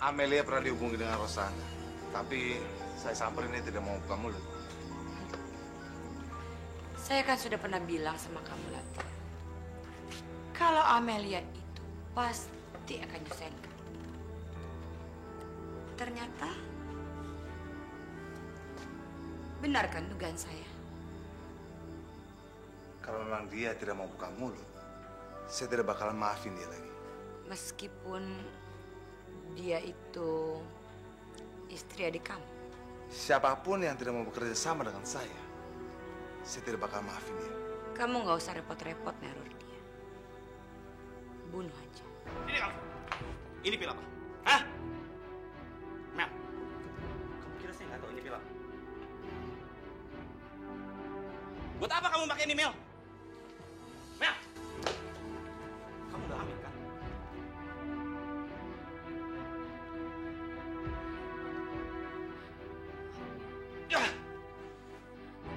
Amelia pernah dihubungi dengan Rosana, tapi saya samperin dia tidak mau buka mulut. Saya kan sudah pernah bilang sama kamu lagi. Kalau Amelia itu pasti akan nyusahin kamu. Ternyata benar kan dugaan saya? Kalau memang dia tidak mau buka mulut, saya tidak bakalan maafin dia lagi. Meskipun dia itu istri adik kamu. Siapapun yang tidak mau bekerja sama dengan saya tidak bakal maafin dia. Kamu nggak usah repot-repot neror dia. Bunuh aja. Ini kamu. Ini pil apa? Hah? Mel, kamu kira saya nggak tahu ini pil apa? Buat apa kamu pakai ini, Mel? Mel, kamu udah hamil kan?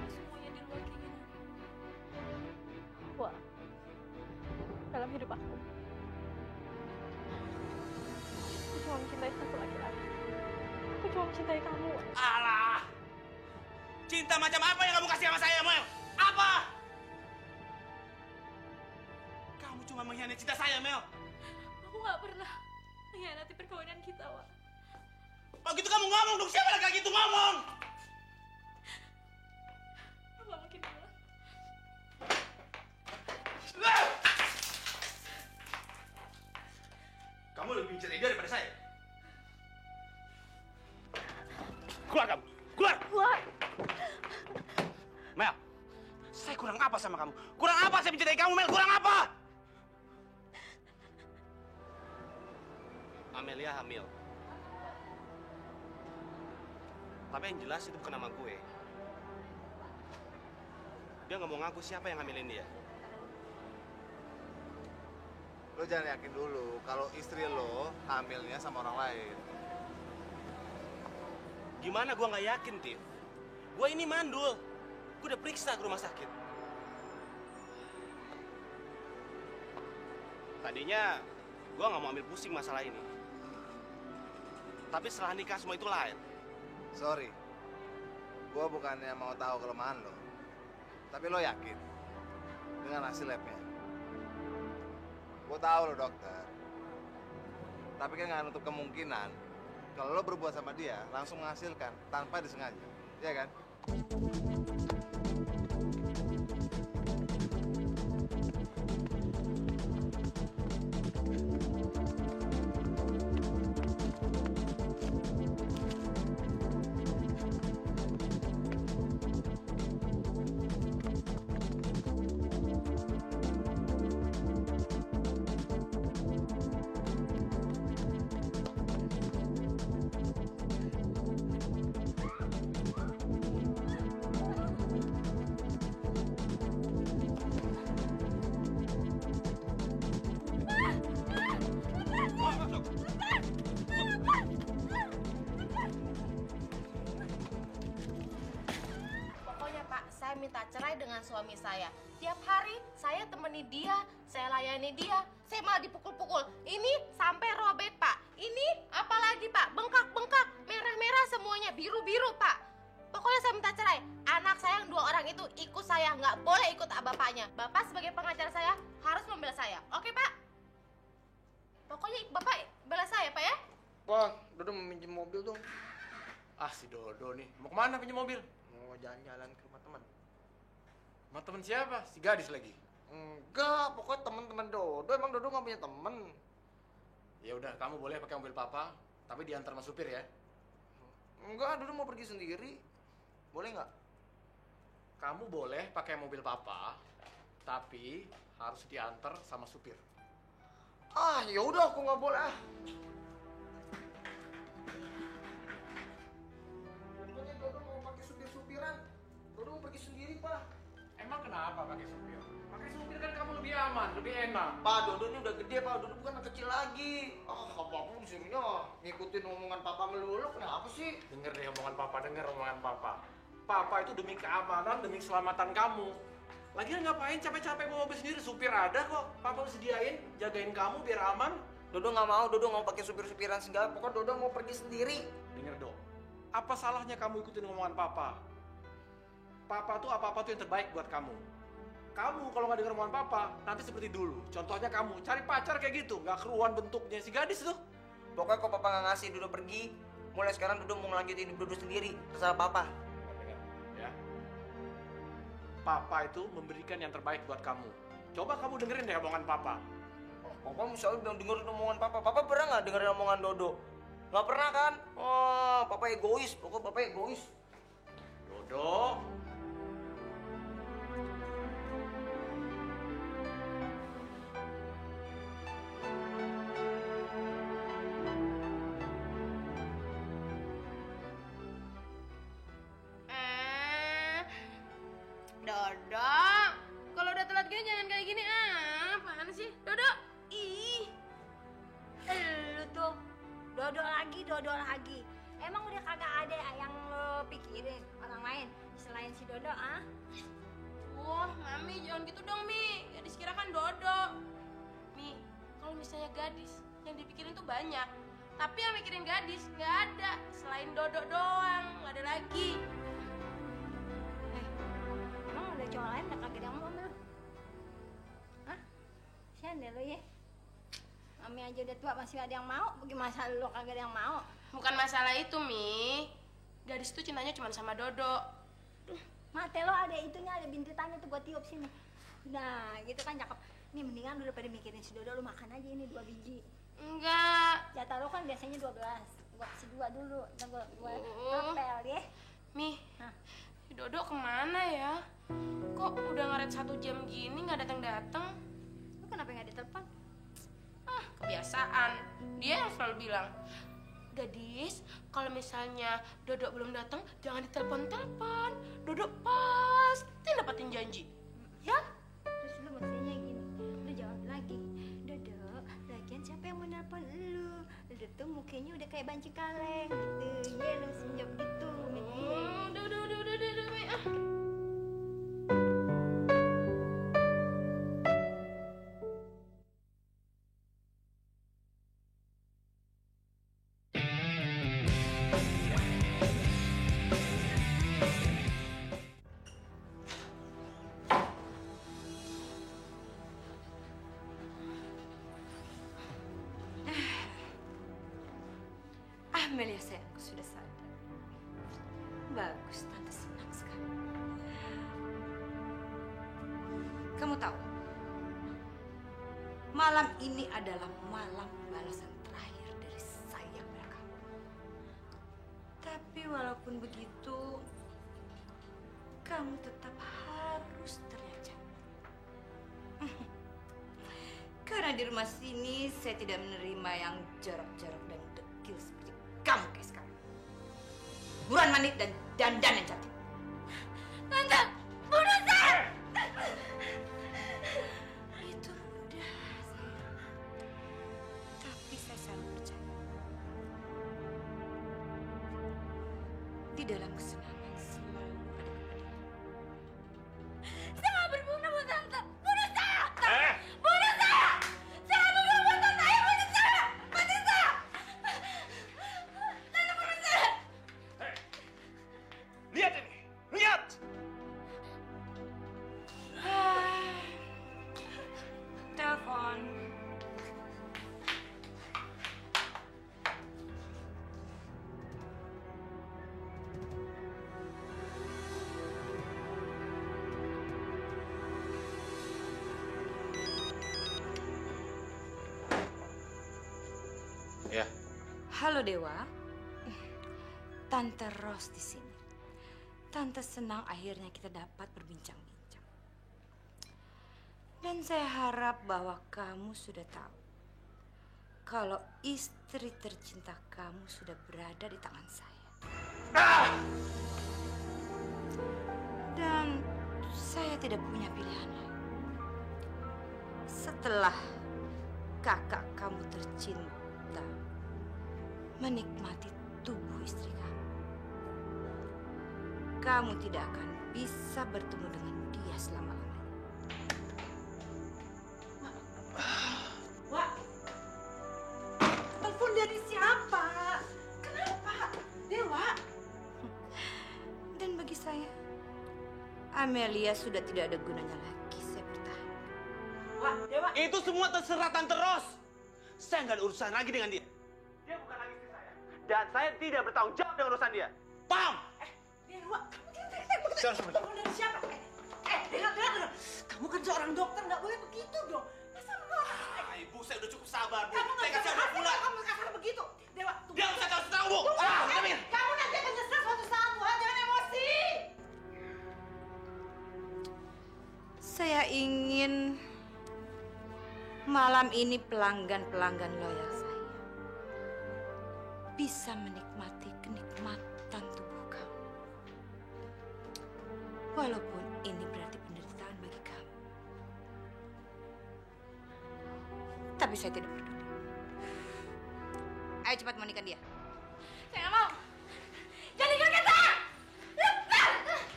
Semuanya di luar keinginan. Wah, dalam hidup aku cuma mencintai satu laki-laki. Aku cuma mencintai kamu. Alah! Cinta macam apa yang kamu kasih sama saya, Mel? Apa? Kamu cuma mengkhianati cinta saya, Mel. Aku nggak pernah mengkhianati perkawinan kita, Wak. Oh gitu kamu ngomong dong, siapa lagi gitu ngomong? Aku nggak mungkin bilang. Kamu lebih mencintai dia daripada saya. Keluar kamu, keluar! Wak! Mel, saya kurang apa sama kamu? Kurang apa saya mencintai kamu, Mel? Kurang apa? Amelia hamil. Tapi yang jelas itu bukan nama gue. Dia nggak mau ngaku siapa yang hamilin dia. Lo jangan yakin dulu kalau istri lo hamilnya sama orang lain. Gimana gue nggak yakin, Tiff? Gue ini mandul. Gue udah periksa ke rumah sakit. Tadinya gue nggak mau ambil pusing masalah ini. Tapi setelah nikah semua itu lain. Sorry, gue bukannya mau tahu kelemahan lo, tapi lo yakin dengan hasil labnya? Gue tahu lo dokter, tapi kan nggak nutup kemungkinan kalau lo berbuat sama dia langsung menghasilkan tanpa disengaja, ya kan? Pokoknya Pak, saya minta cerai dengan suami saya. Tiap hari saya temani dia, saya layani dia, saya malah dipukul-pukul. Ini sampai robek Pak. Ini apalagi Pak, bengkak-bengkak, merah-merah semuanya, biru-biru Pak. Pokoknya saya minta cerai. Anak saya yang 2 orang itu ikut saya, nggak boleh ikut bapaknya. Bapak sebagai pengacara saya harus membela saya. Oke Pak? Pokoknya Bapak bela saya Pak ya? Pak, Dodo mau minjem mobil dong. Ah, si Dodo nih. Mau kemana pinjam mobil? Mau jalan-jalan ke rumah teman. Sama temen siapa? Si gadis lagi. Enggak, pokoknya teman-teman Dodo. Emang Dodo nggak punya temen? Ya udah, kamu boleh pakai mobil papa, tapi diantar sama supir ya. Enggak, Dodo mau pergi sendiri. Boleh nggak? Kamu boleh pakai mobil papa, tapi harus diantar sama supir. Ah, ya udah aku nggak boleh. Pokoknya Dodo mau pakai supir-supiran. Dodo mau pergi sendiri, Pak. Emang kenapa pakai supir? Pakai supir kan kamu lebih aman, lebih enak. Pak, Dodo ini udah gede, Pak. Dodo bukan anak kecil lagi. Ah, apapun disuruhnya ngikutin omongan papa melulu. Kenapa sih? Dengar deh omongan papa, dengar omongan papa. Papa itu demi keamanan, demi keselamatan kamu. Lagian ngapain capek-capek bawa mobil sendiri? Supir ada kok. Papa udah sediain, jagain kamu biar aman. Dodo nggak mau, Dodo nggak mau pakai supir-supiran segala. Pokoknya Dodo mau pergi sendiri. Dengar dong, apa salahnya kamu ikutin omongan papa? Papa tuh apa-apa tuh yang terbaik buat kamu. Kamu kalau nggak dengar omongan papa, nanti seperti dulu. Contohnya kamu cari pacar kayak gitu, nggak keruan bentuknya si gadis tuh. Pokoknya kalau papa nggak ngasih Dodo pergi, mulai sekarang Dodo mau ngelanjutin hidup Dodo sendiri. Terserah papa. Ya. Papa itu memberikan yang terbaik buat kamu. Coba kamu dengerin deh omongan papa. Papa misalnya bilang dengerin omongan papa. Papa pernah nggak dengerin omongan Dodo? Nggak pernah kan? Oh, papa egois. Pokoknya papa egois. Dodo. Dodo, kalau udah telat gini jangan kayak gini. Apaan sih? Dodo, ih. Lu tuh Dodo lagi. Emang udah kagak ada yang lo pikirin orang lain selain si Dodo, ah? Wah, Mami jangan gitu dong, Mi. Gadis kira kan Dodo. Mi, kalau misalnya gadis, yang dipikirin tuh banyak. Tapi yang mikirin gadis nggak ada. Selain Dodo doang, nggak ada lagi. Emang ada cowok lain udah kagak ada yang mau sama lu? Hah? Sian deh lu ya. Mami aja udah tua masih ada yang mau, bagaimana lu kagak ada yang mau? Bukan masalah itu, Mi. Gadis tuh cintanya cuma sama Dodo. Mate lo ada itunya, ada bintitannya tuh buat tiup sini. Nah, gitu kan cakep. Nih mendingan lu daripada mikirin si Dodo, lu makan aja ini 2 biji. Enggak. Jatah lo kan biasanya 12. Gua kasih 2 dulu. Ntar gua apel ya. Mi, Hah? si Dodo kemana ya? Kok udah ngaret 1 jam gini nggak datang-datang? Lu kenapa nggak ditelepon? Kebiasaan. Dia yang selalu bilang, gadis, kalau misalnya Dodo belum datang, jangan ditelepon-telepon. Dodo pasti dapetin janji. Ya? Terus lu mestinya gini, lu jawab lagi, Dodo, lagian siapa yang mau nelpon lu? Lu tuh mukanya udah kayak banci kaleng gitu. Ya lu senyum gitu. Udah, Mi. Amelia sayangku sudah sadar. Bagus, Tante senang sekali. Kamu tahu, malam ini adalah malam balasan terakhir dari saya pada kamu. Tapi walaupun begitu, kamu tetap harus terlihat cantik. Karena di rumah sini saya tidak menerima yang jorok-jorok dan dekil seperti kamu kayak sekarang. Buruan mandi dan dandan yang cantik. Tante, bunuh saya! Itu mudah, sayang. Tapi saya selalu percaya. Di dalam kesenangan selalu ada kepedihan. Saya nggak berguna buat Tante. Bunuh saya! Bunuh saya! Saya nggak berguna buat Tante. Ayo bunuh saya! Mati saya! Tante bunuh saya! Lihat ini, lihat. Telepon. Ya. Halo Dewa, Tante Ros di sini. Tante senang akhirnya kita dapat berbincang-bincang. Dan saya harap bahwa kamu sudah tahu kalau istri tercinta kamu sudah berada di tangan saya. Dan saya tidak punya pilihan lain. Setelah kakak kamu tercinta menikmati tubuh istri kamu, kamu tidak akan bisa bertemu dengan dia selama-lamanya. Wah, Amelia sudah tidak ada gunanya lagi, saya bertahan. Wah, Dewa. Itu semua terserah Tante Ros. Saya nggak ada urusan lagi dengan dia. Dia bukan lagi istri saya. Dan saya tidak bertanggung jawab dengan urusan dia. Paham? Dewa, kamu dari siapa? Dengar. Kamu kan seorang dokter, nggak boleh begitu dong. Masa Ibu, saya udah cukup sabar, Bu. kamu nggak Saya bisa udah pulang. kamu kasar begitu. Dewa, tunggu. Dia usah tahu, Bu. Kamu nanti akan nyesel suatu saat, Bu. Jangan emosi. Saya ingin malam ini pelanggan-pelanggan loyal saya bisa menikmati kenikmatan tubuh kamu. Walaupun ini berarti penderitaan bagi kamu. Tapi saya tidak peduli. Ayo cepat mandikan dia. Saya nggak mau. Jangan ikut saya. Lepas.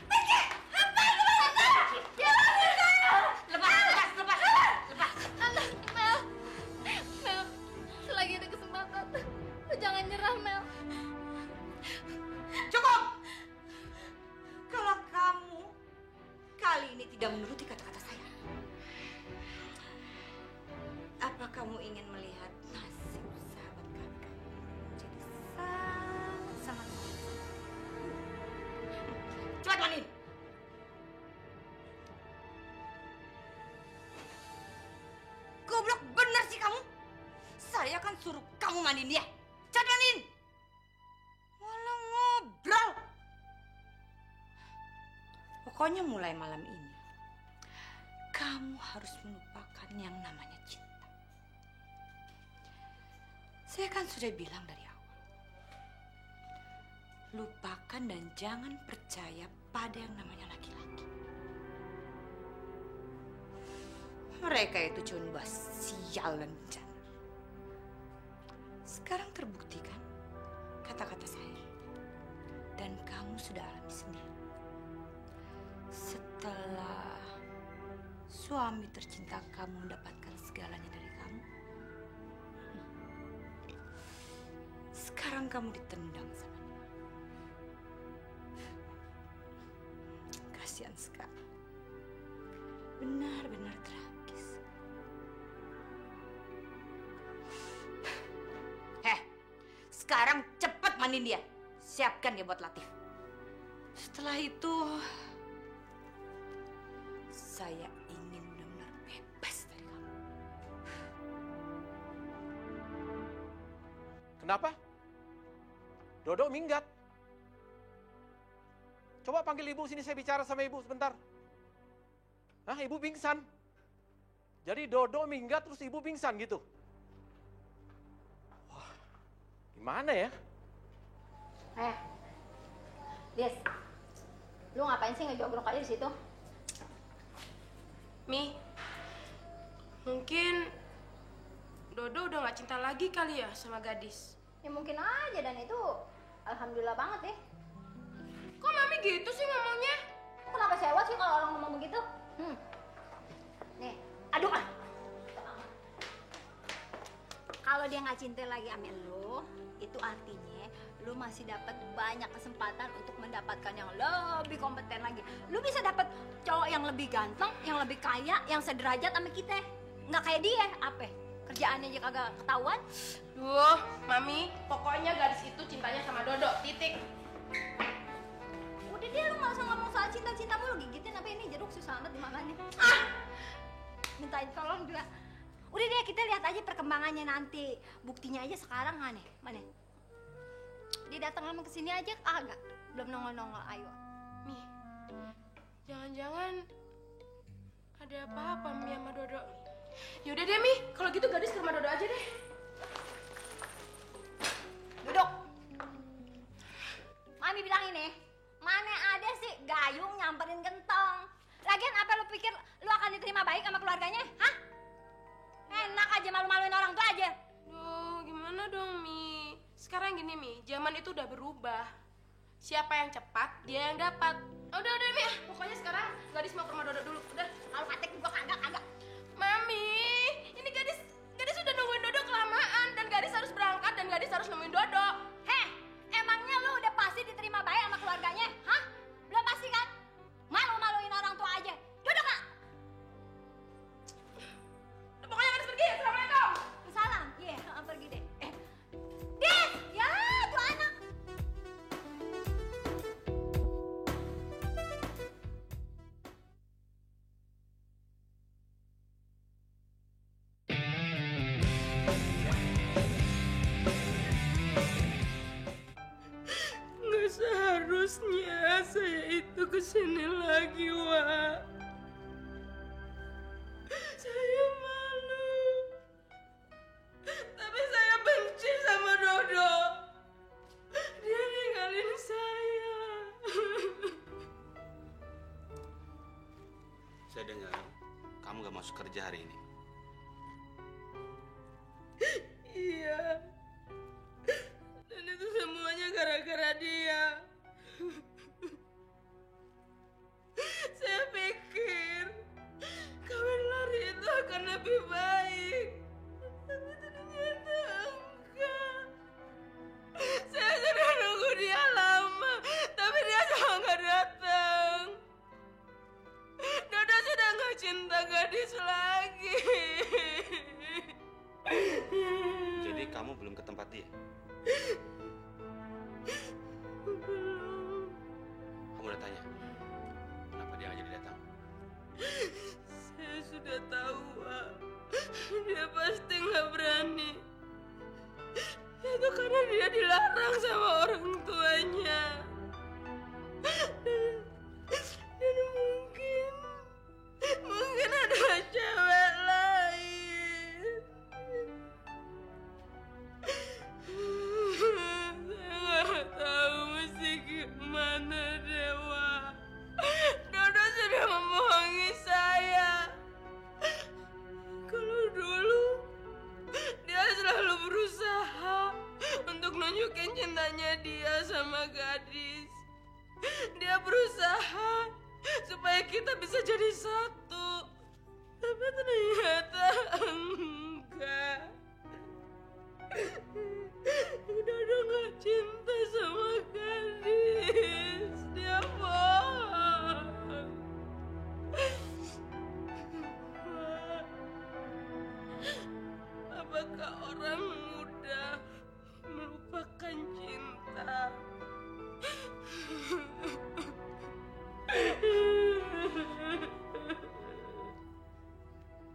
Pergi. Lepas saya. Lepas saya. Lepas. Mel, selagi ada kesempatan, lu jangan nyerah, Mel. Cukup! Kalau kamu kali ini tidak menuruti kata-kata saya, apa kamu ingin melihat nasib sahabat kami menjadi sangat cepat mandiin. Goblok bener sih kamu. Saya kan suruh kamu mandiin dia. Cepat mandiin. Malah ngobrol. Pokoknya mulai malam ini, kamu harus melupakan yang namanya cinta. Saya kan sudah bilang dari awal, lupakan dan jangan percaya pada yang namanya laki-laki. Mereka itu cuma bahas sial dan bencana. Sekarang terbukti kan kata-kata saya, dan kamu sudah alami sendiri. Setelah suami tercinta kamu mendapatkan segalanya dari kamu, sekarang kamu ditendang sama dia. Kasihan sekali. Benar-benar tragis. Sekarang cepat mandiin dia. Siapkan dia buat Latif. Setelah itu, saya ingin benar-benar bebas dari kamu. Kenapa? Dodo minggat. Coba panggil ibu sini, saya bicara sama ibu sebentar. Hah, ibu pingsan. Jadi Dodo minggat terus ibu pingsan gitu. Wah, gimana ya? Des, lu ngapain sih ngejogrok aja di situ? Mi, mungkin Dodo udah gak cinta lagi kali ya sama gadis. Ya mungkin aja, dan itu alhamdulillah banget deh. Kok Mami gitu sih ngomongnya? Kenapa sewa sih kalau orang ngomong begitu? Nih, aduh ah. Kalau dia nggak cinta lagi sama lu, itu artinya lu masih dapat banyak kesempatan untuk mendapatkan yang lebih kompeten lagi. Lu bisa dapat cowok yang lebih ganteng, yang lebih kaya, yang sederajat sama kita. Nggak kayak dia, apa? Kerjaannya aja kagak ketahuan. Duh, Mami, pokoknya gadis itu cintanya sama Dodo, titik. Udah dia, lu nggak usah ngomong soal cinta-cinta mulu, gigitin apa ini jeruk susah amat dimakannya. Mintain tolong juga. Udah deh, kita lihat aja perkembangannya nanti. Buktinya aja sekarang mana? Dia datang lama kesini aja kagak, belum nongol-nongol. Ayo. Mi, jangan-jangan ada apa-apa Mi sama Dodo. Yaudah deh Mi, kalau gitu gadis ke rumah Dodo aja deh. Duduk. Mami bilang ini, mana ada sih gayung nyamperin gentong. Lagian apa lu pikir lu akan diterima baik sama keluarganya? Hah? Enak aja malu-maluin orang tua aja. Duh, gimana dong Mi? Sekarang gini Mi, zaman itu udah berubah. Siapa yang cepat, dia yang dapat. Udah Mi, pokoknya sekarang gadis mau ke rumah Dodo dulu. Udah, Kalau katek juga kagak. Mami, ini gadis udah nungguin Dodo kelamaan. Dan gadis harus berangkat dan gadis harus nemuin Dodo. Heh, emangnya lu udah pasti diterima baik sama keluarganya? Hah? Belum pasti kan? Malu-maluin Nggak seharusnya saya itu kesini lagi, Wak. Saya malu. Tapi saya benci sama Dodo. Dia ninggalin saya. Saya dengar kamu gak masuk kerja hari ini. Iya. Dan itu semuanya gara-gara dia. Saya pikir kawin lari itu akan lebih baik. Tapi ternyata enggak. Saya sudah nunggu dia lama, tapi dia sama nggak datang. Dodo sudah nggak cinta gadis lagi. Jadi kamu belum ke tempat dia? Belum. Kamu udah tanya? Kenapa dia nggak jadi datang? Saya sudah tahu, Wak. Dia pasti nggak berani. Itu karena dia dilarang sama orang tuanya. Dan mungkin ada cewek lain. Saya nggak tahu mesti gimana, Dewa. Dodo sudah membohongi saya. Kalau dulu dia selalu berusaha untuk nunjukin cintanya dia sama gadis. Dia berusaha supaya kita bisa jadi satu. Tapi ternyata enggak. Dodo nggak cinta sama gadis. Dia bohong. Apakah orang mudah melupakan cinta?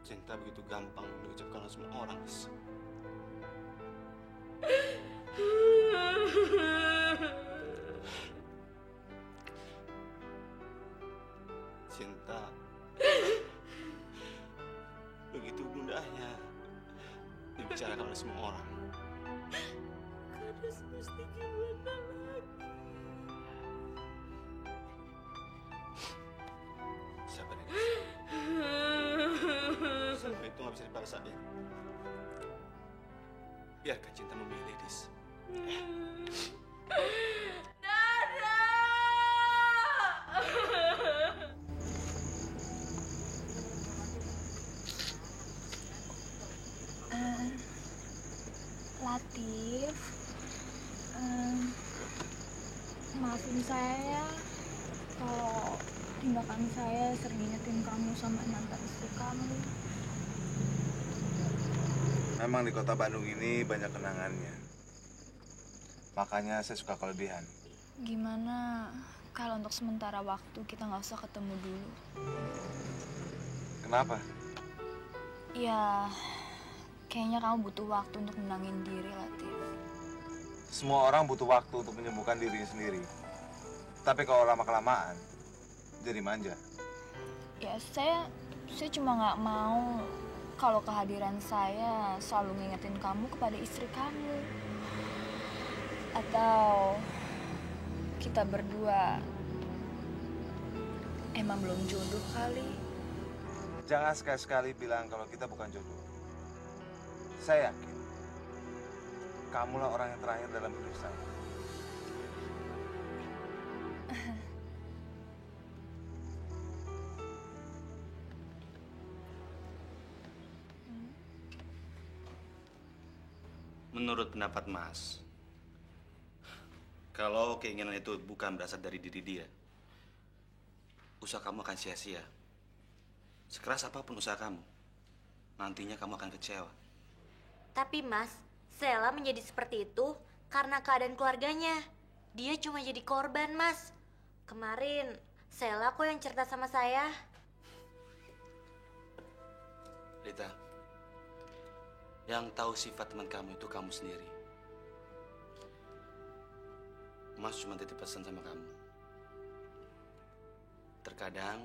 Cinta begitu gampang diucapkan oleh semua orang, Nis. Cinta begitu mudahnya dibicarakan oleh semua orang. Gadis mesti gimana lagi? Sabar ya, Nis. Semua itu nggak bisa dipaksain. Biarkan cinta memilih, Nis. Latif, maafin saya kalau tindakan saya sering ingetin kamu sama mantan istri kamu. Memang di kota Bandung ini banyak kenangannya. Makanya saya suka kelebihan. Gimana kalau untuk sementara waktu kita nggak usah ketemu dulu? Kenapa? Ya, kayaknya kamu butuh waktu untuk menangin diri, Latif. Semua orang butuh waktu untuk menyembuhkan dirinya sendiri. Tapi kalau lama-kelamaan, jadi manja. Ya, saya cuma nggak mau kalau kehadiran saya selalu ngingetin kamu kepada istri kamu. Atau kita berdua emang belum jodoh kali. Jangan sekali-sekali bilang kalau kita bukan jodoh. Saya yakin, kamulah orang yang terakhir dalam hidup saya. Menurut pendapat Mas, kalau keinginan itu bukan berasal dari diri dia, usaha kamu akan sia-sia. Sekeras apapun usaha kamu, nantinya kamu akan kecewa. Tapi Mas, Sela menjadi seperti itu karena keadaan keluarganya. Dia cuma jadi korban, Mas. Kemarin Sela kok yang cerita sama saya. Rita, yang tahu sifat teman kamu itu kamu sendiri. Mas cuma titip pesan sama kamu. Terkadang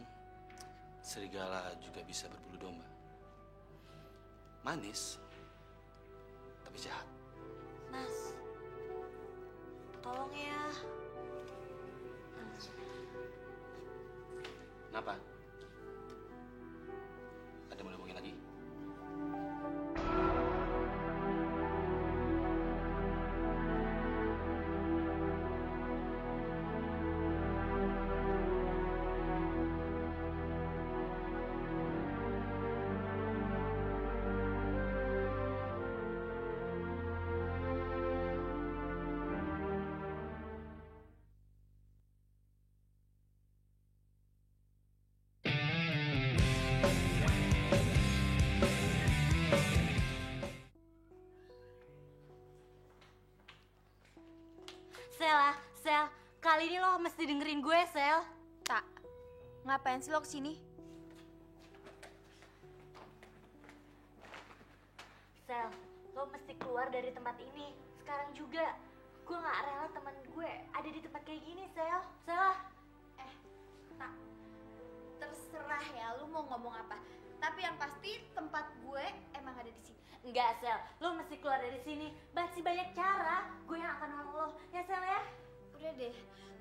serigala juga bisa berbulu domba. Manis, tapi jahat. Mas, tolong ya. Kenapa? Ada mau ngomongin lagi? Sel, kali ini lo mesti dengerin gue, Sel. Tak, ngapain sih lo kesini? Sel, lo mesti keluar dari tempat ini. Sekarang juga. Gue gak rela teman gue ada di tempat kayak gini, Sel. Sel. Tak, terserah ya lu mau ngomong apa. Tapi yang pasti tempat gue emang ada di sini. Enggak, Sel. Lo mesti keluar dari sini. Masih banyak cara. Gue yang akan nolong lo. Ya, Sel ya? Udah deh,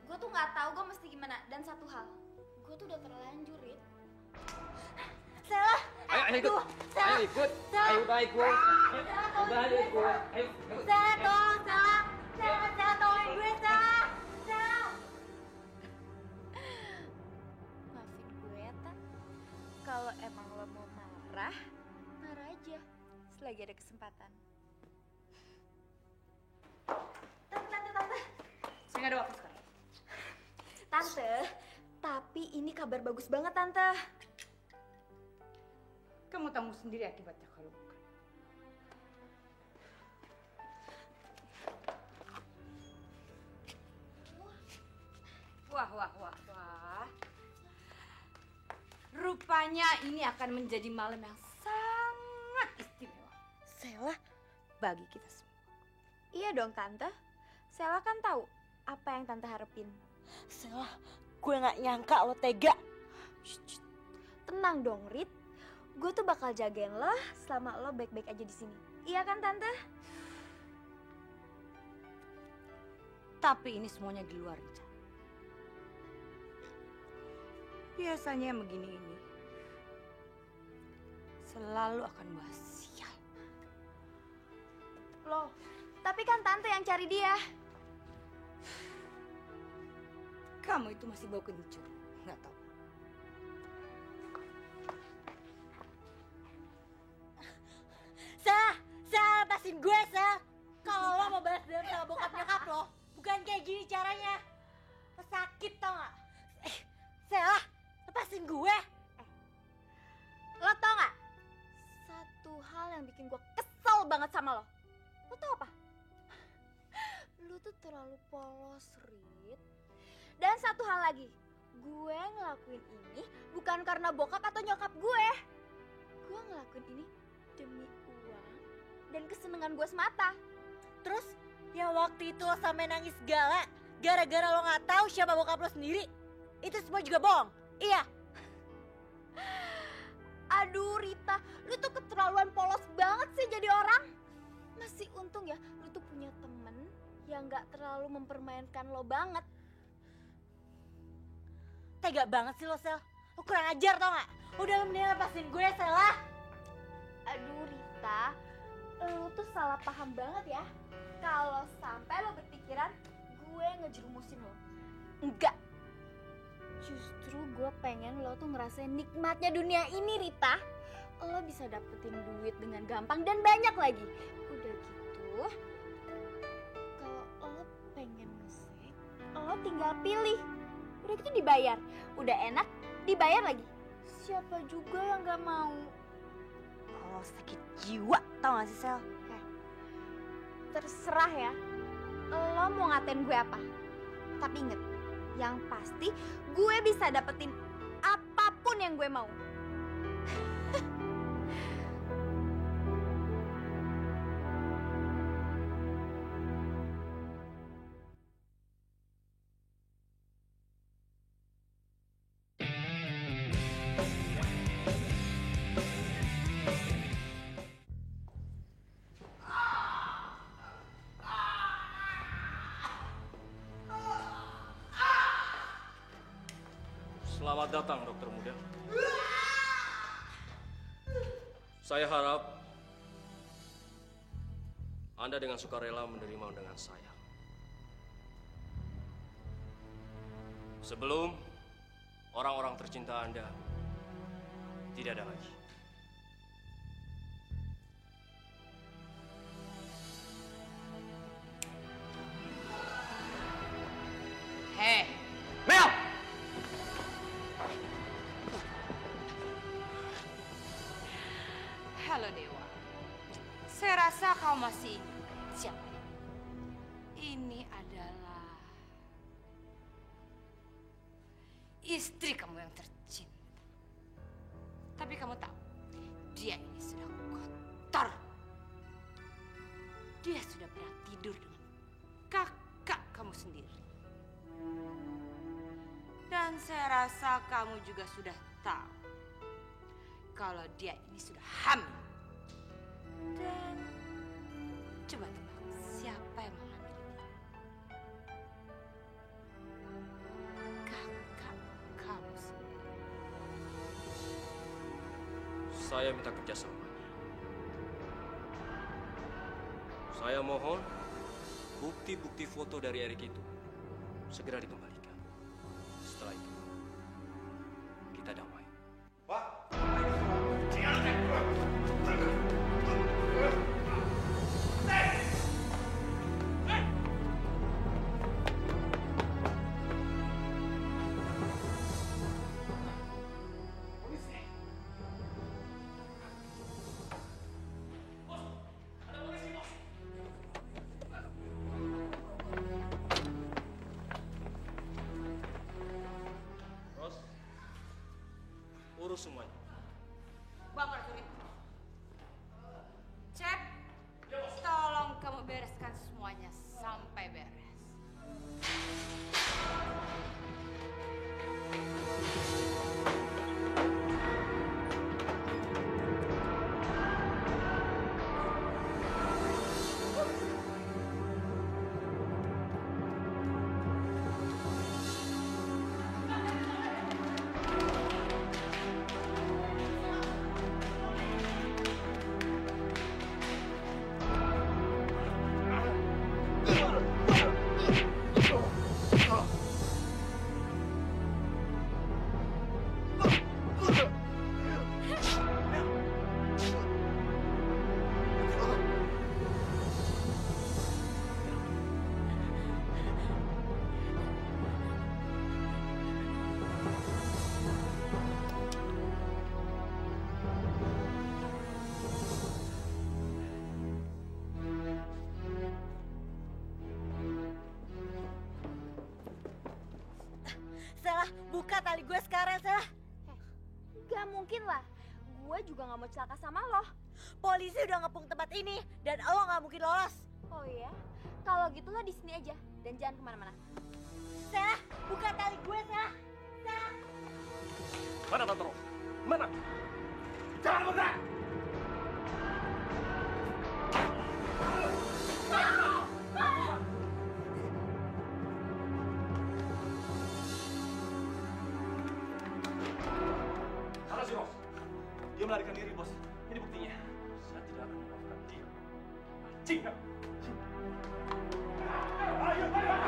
gue tuh nggak tahu gue mesti gimana. Dan satu hal, gue tuh udah terlanjur, Rit. Sel. Ayo ikut. Sel. Ayo ikut. Sel. Ayo udah ikut. Udah ikut. Ayo. Sel, tolong, Sel. Sel, tolongin gue, Sel. Sel. Maafin gue ya, Tak. Kalau emang lo mau marah, marah aja. Selagi ada kesempatan. Tante. Saya nggak ada waktu sekarang. Tante, tapi ini kabar bagus banget, Tante. Kamu tanggung sendiri akibatnya kalau bukan. Wah. Rupanya ini akan menjadi malam yang sangat istimewa. Sela, bagi kita semua. Iya dong, Tante. Sela kan tahu apa yang Tante harapin. Sel, gue nggak nyangka lo tega. Tenang dong, Rit. Gue tuh bakal jagain lo selama lo baik-baik aja di sini. Iya kan, Tante? Tapi ini semuanya di luar rencana. Biasanya yang begini ini selalu akan bahas sial. Loh, tapi kan Tante yang cari dia. Kamu itu masih bau kencur, nggak tahu. Sel, lepasin gue, Sel. Kalau lo mau balas dendam sama bokap nyokap lo, bukan kayak gini caranya. Lo sakit tau gak? Sel, lepasin gue. Lo tau gak? Satu hal yang bikin gue kesel banget sama lo. Lo tau apa? Lo tuh terlalu polos, Rit. Dan satu hal lagi, gue ngelakuin ini bukan karena bokap atau nyokap gue. Gue ngelakuin ini demi uang dan kesenangan gue semata. Terus, yang waktu itu lo sampai nangis segala, gara-gara lo gak tahu siapa bokap lo sendiri, itu semua juga bohong. Iya. Aduh Rita, lu tuh keterlaluan polos banget sih jadi orang. Masih untung ya, lu tuh punya temen yang gak terlalu mempermainkan lo banget. Tega banget sih lo, Sel. Lo kurang ajar tau gak? Udah lo mendingan lepasin gue, Sel lah. Aduh Rita, lu tuh salah paham banget ya. Kalau sampai lo berpikiran gue ngejerumusin lo. Enggak. Justru gue pengen lo tuh ngerasain nikmatnya dunia ini, Rita. Lo bisa dapetin duit dengan gampang dan banyak lagi. Udah gitu, kalau lo pengen nge-seks, lo tinggal pilih. Udah gitu dibayar. Udah enak, dibayar lagi. Siapa juga yang gak mau? Kalau sakit jiwa, tau gak sih, Sel? Terserah ya, lo mau ngatain gue apa. Tapi inget, yang pasti gue bisa dapetin apapun yang gue mau. Selamat datang, dokter muda. Saya harap Anda dengan sukarela menerima undangan saya. Sebelum orang-orang tercinta Anda tidak ada lagi. Hei, Mel! Halo Dewa. Saya rasa kau masih ingat siapa? Ini adalah istri kamu yang tercinta. Tapi kamu tahu, dia ini sudah kotor. Dia sudah pernah tidur dengan kakak kamu sendiri. Dan saya rasa kamu juga sudah tahu kalau dia ini sudah hamil. Dan coba tebak siapa yang menghamili dia? Kakak kamu sendiri. Saya minta kerjasama. Saya mohon bukti-bukti foto dari Erik itu segera dikembalikan. Setelah itu, kita damai. Pak, Ros, urus semuanya. Bang Prajurit. Cep, tolong kamu bereskan semuanya sampai beres. Salah, buka tali gue sekarang, Salah. Gak mungkin lah. Gue juga gak mau celaka sama lo. Polisi udah ngepung tempat ini dan lo gak mungkin lolos. Oh iya? Kalau gitu lo di sini aja dan jangan kemana-mana. Salah, buka tali gue, Salah. Salah. Mana Tante Ros? Mana? Jangan bergerak! Mana si Ros? Dia melarikan diri, bos. Ini buktinya. Saya tidak akan memaafkan dia. Anjing! Ayo, ayo!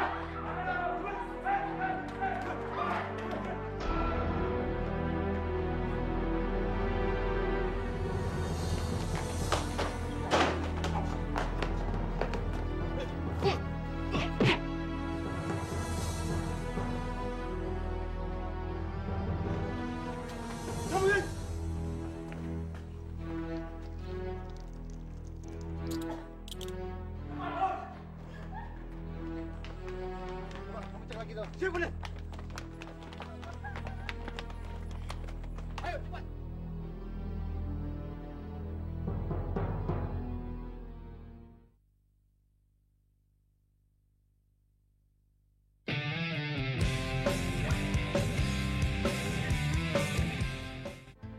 Siapa dia? Ayo, cepat.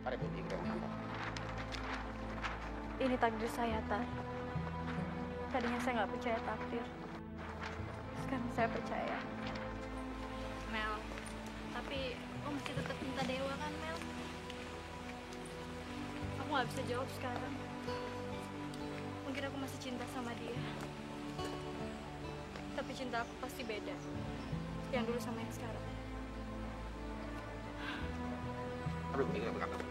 Ada bukti kita menangkap. Ini takdir saya, Tan. Tadinya saya nggak percaya takdir. Sekarang saya percaya. Mel, tapi lo masih tetap cinta Dewa kan, Mel? Aku nggak bisa jawab sekarang. Mungkin aku masih cinta sama dia. Tapi cinta aku pasti beda. Yang dulu sama yang sekarang. Aduh, ini nggak berangkat.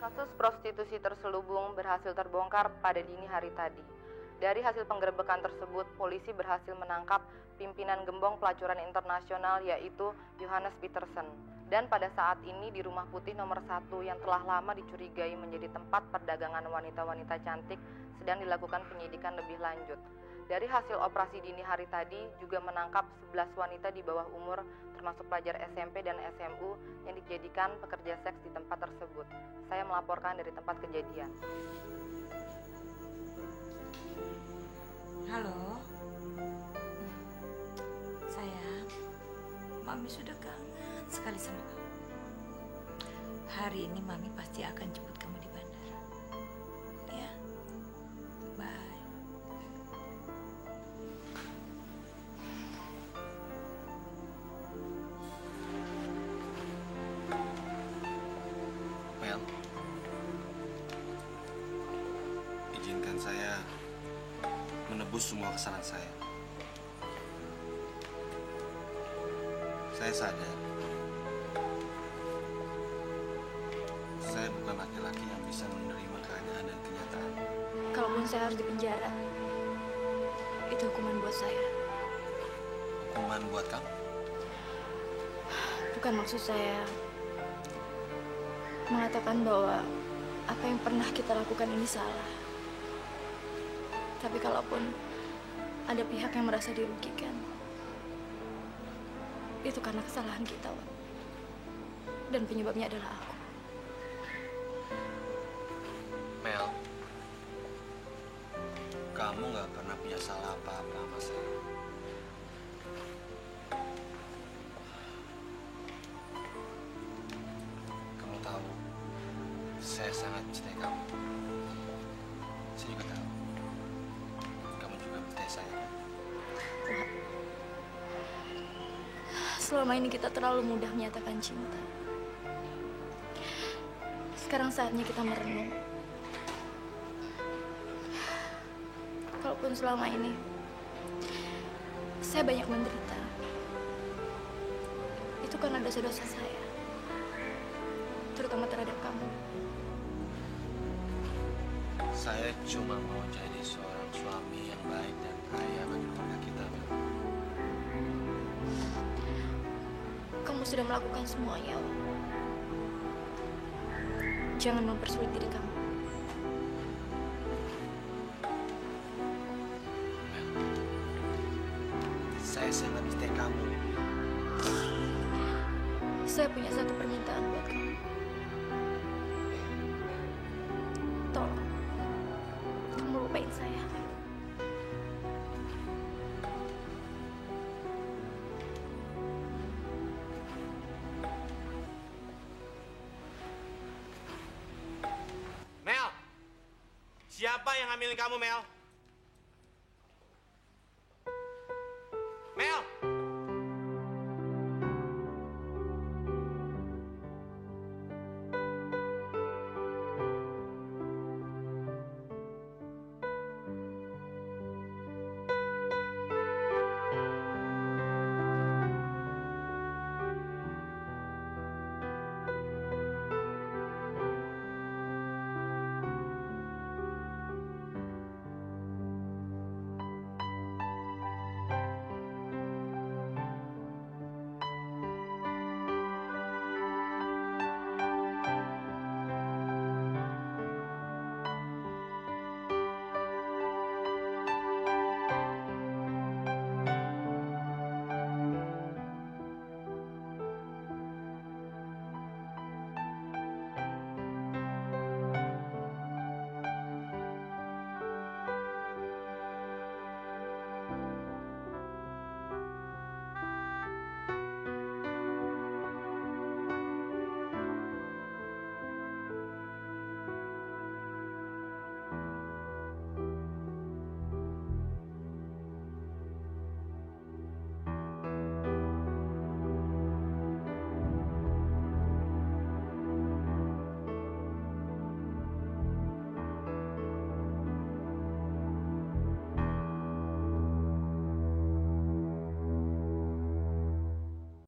Kasus prostitusi terselubung berhasil terbongkar pada dini hari tadi. Dari hasil penggerebekan tersebut, polisi berhasil menangkap pimpinan gembong pelacuran internasional yaitu Johannes Petersen. Dan pada saat ini di Rumah Putih nomor 1 yang telah lama dicurigai menjadi tempat perdagangan wanita-wanita cantik sedang dilakukan penyidikan lebih lanjut. Dari hasil operasi dini hari tadi juga menangkap 11 wanita di bawah umur termasuk pelajar SMP dan SMU yang dijadikan pekerja seks di tempat tersebut. Saya melaporkan dari tempat kejadian. Halo. Sayang, Mami sudah kangen sekali sama kamu. Hari ini Mami pasti akan jemput kamu di bandara. Ya. Bye. Mel, izinkan saya menebus semua kesalahan saya. Saya sadar saya bukan laki-laki yang bisa menerima keadaan dan kenyataan. Kalaupun saya harus dipenjara, itu hukuman buat saya. Hukuman buat kamu? Bukan maksud saya mengatakan bahwa apa yang pernah kita lakukan ini salah. Tapi kalaupun ada pihak yang merasa dirugikan, itu karena kesalahan kita, Wak. Dan penyebabnya adalah aku. Mel, kamu nggak pernah punya salah apa-apa sama saya. Kamu tahu, saya sangat mencintai kamu. Saya juga tahu, kamu juga mencintai saya. Wak, selama ini kita terlalu mudah menyatakan cinta. Sekarang saatnya kita merenung. Kalaupun selama ini saya banyak menderita, itu karena dosa-dosa saya, terutama terhadap kamu. Saya cuma mau jadi seorang suami yang baik dan kaya bagi keluarga kita, Mel. Kamu sudah melakukan semuanya, Wak. Jangan mempersulit diri kamu. Saya sangat mencintai kamu. Saya punya satu permintaan buat kamu. Tolong, kamu lupain saya. Mel, siapa yang hamilin kamu, Mel?